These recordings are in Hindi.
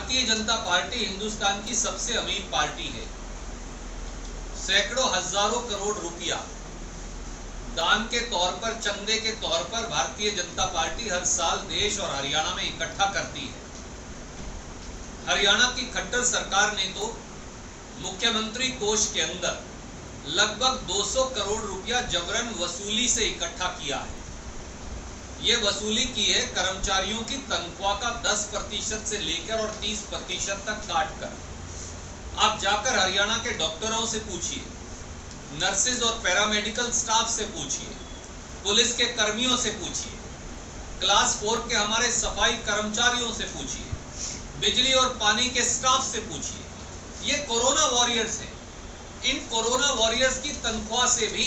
भारतीय जनता पार्टी हिंदुस्तान की सबसे अमीर पार्टी है। सैकड़ों हजारों करोड़ रुपया दान के तौर पर, चंदे के तौर पर भारतीय जनता पार्टी हर साल देश और हरियाणा में इकट्ठा करती है। हरियाणा की खट्टर सरकार ने तो मुख्यमंत्री कोष के अंदर लगभग 200 करोड़ रुपया जबरन वसूली से इकट्ठा किया है। ये वसूली की है कर्मचारियों की तनख्वाह का 10% से लेकर और 30% तक काट कर। आप जाकर हरियाणा के डॉक्टरों से पूछिए, नर्सेज और पैरामेडिकल स्टाफ से पूछिए, पुलिस के कर्मियों से पूछिए, क्लास 4 के हमारे सफाई कर्मचारियों से पूछिए, बिजली और पानी के स्टाफ से पूछिए। ये कोरोना वॉरियर्स हैं। इन कोरोना वॉरियर्स की तनख्वाह से भी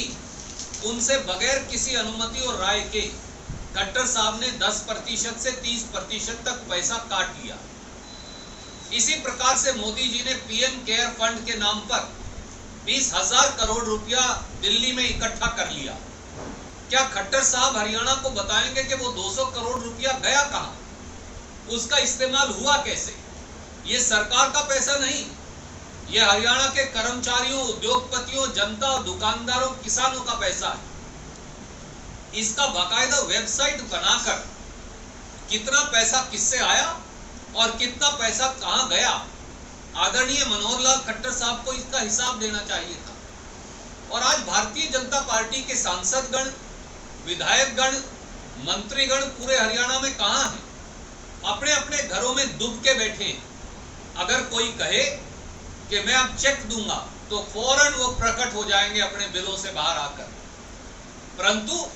उनसे बगैर किसी अनुमति और राय के खट्टर साहब ने 10% से 30% तक पैसा काट लिया। इसी प्रकार से मोदी जी ने पीएम केयर फंड के नाम पर 20,000 करोड़ रुपया दिल्ली में इकट्ठा कर लिया। क्या खट्टर साहब हरियाणा को बताएंगे कि वो 200 करोड़ रुपया गया कहां, उसका इस्तेमाल हुआ कैसे? ये सरकार का पैसा नहीं, ये हरियाणा के कर्मचारियों, उद्योगपतियों, जनता और दुकानदारों, किसानों का पैसा है। इसका बाकायदा वेबसाइट बनाकर कितना पैसा किससे आया और कितना पैसा कहां गया, आदरणीय मनोहर लाल खट्टर साहब को इसका हिसाब देना चाहिए था। और आज भारतीय जनता पार्टी के सांसदगण, विधायकगण, मंत्रीगण पूरे हरियाणा में कहां हैं? अपने अपने घरों में दुब के बैठे। अगर कोई कहे कि मैं अब चेक दूंगा तो फौरन वो प्रकट हो जाएंगे अपने बिलों से बाहर आकर। परंतु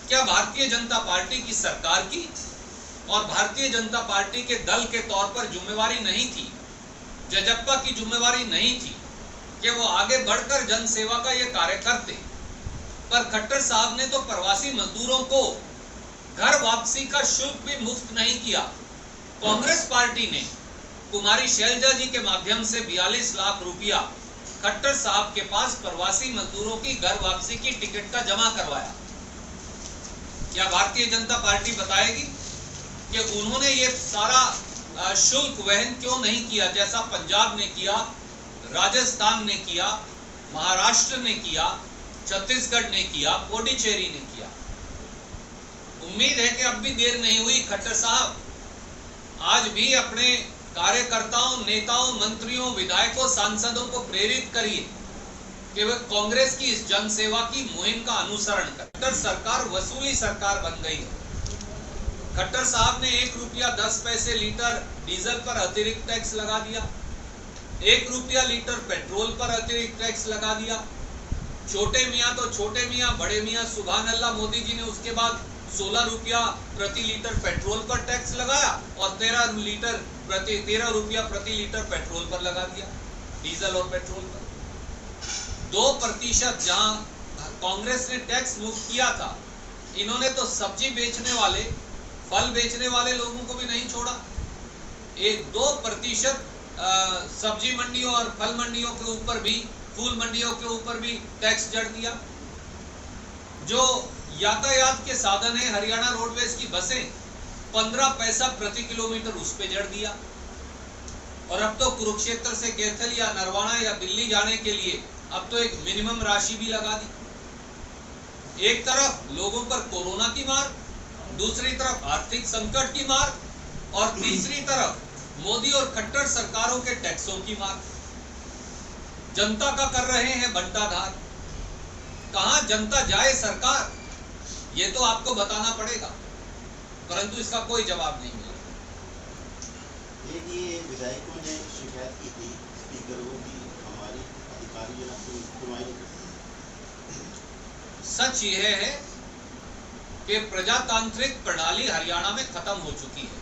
क्या भारतीय जनता पार्टी की सरकार की और भारतीय जनता पार्टी के दल के तौर पर जिम्मेवारी नहीं थी, जजप्पा की जिम्मेवारी नहीं थी कि वो आगे बढ़कर जन सेवा का ये कार्य करते? पर खट्टर साहब ने तो प्रवासी मजदूरों को घर वापसी का शुल्क भी मुफ्त नहीं किया। कांग्रेस पार्टी ने कुमारी शैलजा जी के माध्यम से 42 लाख रुपया खट्टर साहब के पास प्रवासी मजदूरों की घर वापसी की टिकट का जमा करवाया। क्या भारतीय जनता पार्टी बताएगी कि उन्होंने ये सारा शुल्क वहन क्यों नहीं किया, जैसा पंजाब ने किया, राजस्थान ने किया, महाराष्ट्र ने किया, छत्तीसगढ़ ने किया, पुडुचेरी ने किया? उम्मीद है कि अब भी देर नहीं हुई। खट्टर साहब आज भी अपने कार्यकर्ताओं, नेताओं, मंत्रियों, विधायकों, सांसदों को प्रेरित करिए कि वे कांग्रेस की इस जनसेवा की मुहिम का अनुसरण करें। खट्टर सरकार वसूली सरकार बन गई है। खट्टर साहब ने 1 रुपया 10 पैसे लीटर डीजल पर अतिरिक्त टैक्स लगा दिया, 1 रुपया लीटर पेट्रोल पर अतिरिक्त टैक्स लगा दिया। छोटे मियाँ तो छोटे मियाँ, बड़े मियाँ सुभान अल्लाह, मोदी जी ने उसके बाद 16 रुपया प्रति लीटर पेट्रोल पर टैक्स लगाया और 13 रुपया प्रति लीटर पेट्रोल पर लगा दिया, डीजल और पेट्रोल पर। 2% जहां कांग्रेस ने टैक्स मुक्त किया था, इन्होंने तो सब्जी बेचने वाले, फल बेचने वाले लोगों को भी नहीं छोड़ा। 2% सब्जी मंडियों और फल मंडियों के ऊपर भी, फूल मंडियों के ऊपर भी टैक्स जड़ दिया। जो यातायात के साधन है, हरियाणा रोडवेज की बसें, 15 पैसा प्रति किलोमीटर उस पे जड़ दिया। और अब तो कुरुक्षेत्र से कैथल या नरवाना या दिल्ली जाने के लिए अब तो एक मिनिमम राशि भी लगा दी। एक तरफ लोगों पर कोरोना की मार, दूसरी तरफ आर्थिक संकट की मार, और तीसरी तरफ मोदी और खट्टर सरकारों के टैक्सों की मार। जनता का कर रहे हैं बंटाधार। कहां जनता जाए सरकार, ये तो आपको बताना पड़ेगा, परंतु इसका कोई जवाब नहीं मिला। ये विधायकों ने शिकायत की थी स्पीकर को कि हमारी अधिकारी सच यह है कि प्रजातांत्रिक प्रणाली हरियाणा में खत्म हो चुकी है।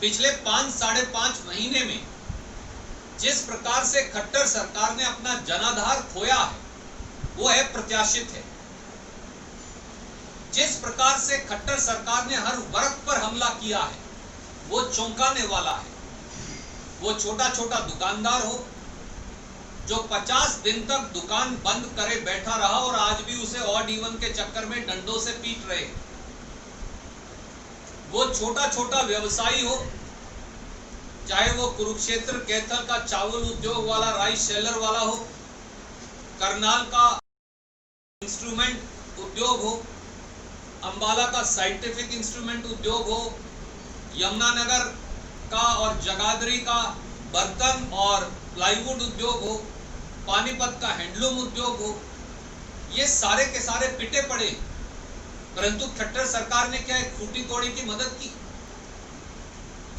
पिछले 5-5.5 महीने में जिस प्रकार से खट्टर सरकार ने अपना जनाधार खोया है, वो है प्रत्याशित है। जिस प्रकार से खट्टर सरकार ने हर वर्ग पर हमला किया है, वो चौंकाने वाला है। वो छोटा छोटा दुकानदार हो जो 50 दिन तक दुकान बंद करे बैठा रहा और आज भी उसे ऑड इवन के चक्कर में डंडों से पीट रहे। वो छोटा छोटा व्यवसायी हो चाहे वो कुरुक्षेत्र कैथल का चावल उद्योग वाला, राइस शेलर वाला हो, करनाल का इंस्ट्रूमेंट उद्योग हो, अंबाला का साइंटिफिक इंस्ट्रूमेंट उद्योग हो, यमुनानगर का और जगाधरी का बर्तन और प्लाईवुड उद्योग हो, पानीपत का हैंडलूम उद्योग हो, ये सारे के सारे पिटे पड़े। परंतु खट्टर सरकार ने क्या एक फूटी कौड़ी की मदद की?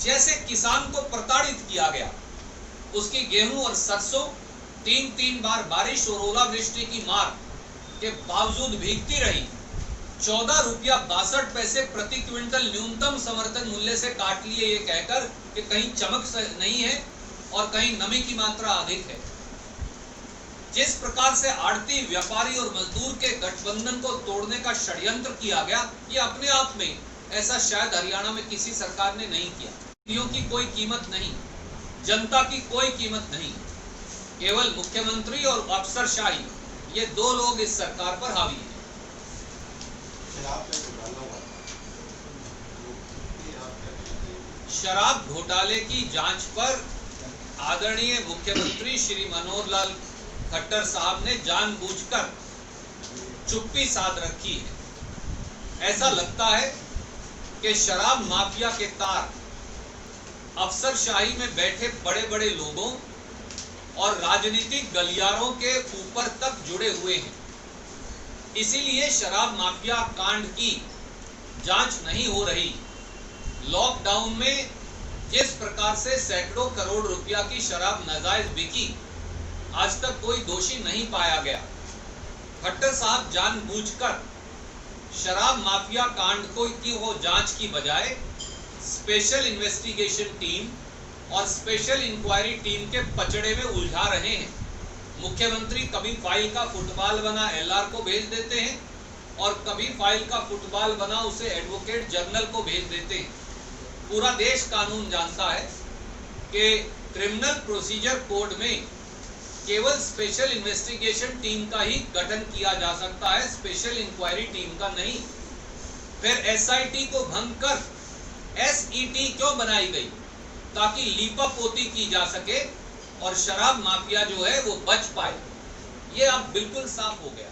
जैसे किसान को प्रताड़ित किया गया, उसकी गेहूं और सरसों 3-3 बार बारिश और ओलावृष्टि की मार के बावजूद भीगती रही। 14 रुपया 62 पैसे प्रति क्विंटल न्यूनतम समर्थन मूल्य से काट लिए, ये कहकर कि कहीं चमक नहीं है और कहीं नमी की मात्रा अधिक है। जिस प्रकार से आड़ती, व्यापारी और मजदूर के गठबंधन को तोड़ने का षड्यंत्र किया गया, ये अपने आप में ऐसा शायद हरियाणा में किसी सरकार ने नहीं किया। नीतियों की कोई कीमत नहीं, जनता की कोई कीमत नहीं, केवल मुख्यमंत्री और अफसरशाही, ये दो लोग इस सरकार पर हावी हैं। शराब घोटाले की जांच पर आदरणीय मुख्यमंत्री श्री मनोहर लाल खट्टर साहब ने जानबूझकर चुप्पी साध रखी है। ऐसा लगता है कि शराब माफिया के तार अफसरशाही में बैठे बड़े बड़े लोगों और राजनीतिक गलियारों के ऊपर तक जुड़े हुए हैं। इसीलिए शराब माफिया कांड की जांच नहीं हो रही। लॉकडाउन में जिस प्रकार से सैकड़ों करोड़ रुपया की शराब नाजायज बिकी, आज तक कोई दोषी नहीं पाया गया। खट्टर साहब जानबूझकर शराब माफिया कांड को जांच की बजाय स्पेशल इन्वेस्टिगेशन टीम और स्पेशल इंक्वायरी टीम के पचड़े में उलझा रहे हैं। मुख्यमंत्री कभी फाइल का फुटबॉल बना एलआर को भेज देते हैं और कभी फाइल का फुटबॉल बना उसे एडवोकेट जनरल को भेज देते हैं। पूरा देश कानून जानता है कि क्रिमिनल प्रोसीजर कोड में केवल स्पेशल इन्वेस्टिगेशन टीम का ही गठन किया जा सकता है, स्पेशल इंक्वायरी टीम का नहीं। फिर एसआईटी को भंग कर एसईटी क्यों बनाई गई? ताकि लीपापोती की जा सके और शराब माफिया जो है वो बच पाए। ये अब बिल्कुल साफ हो गया।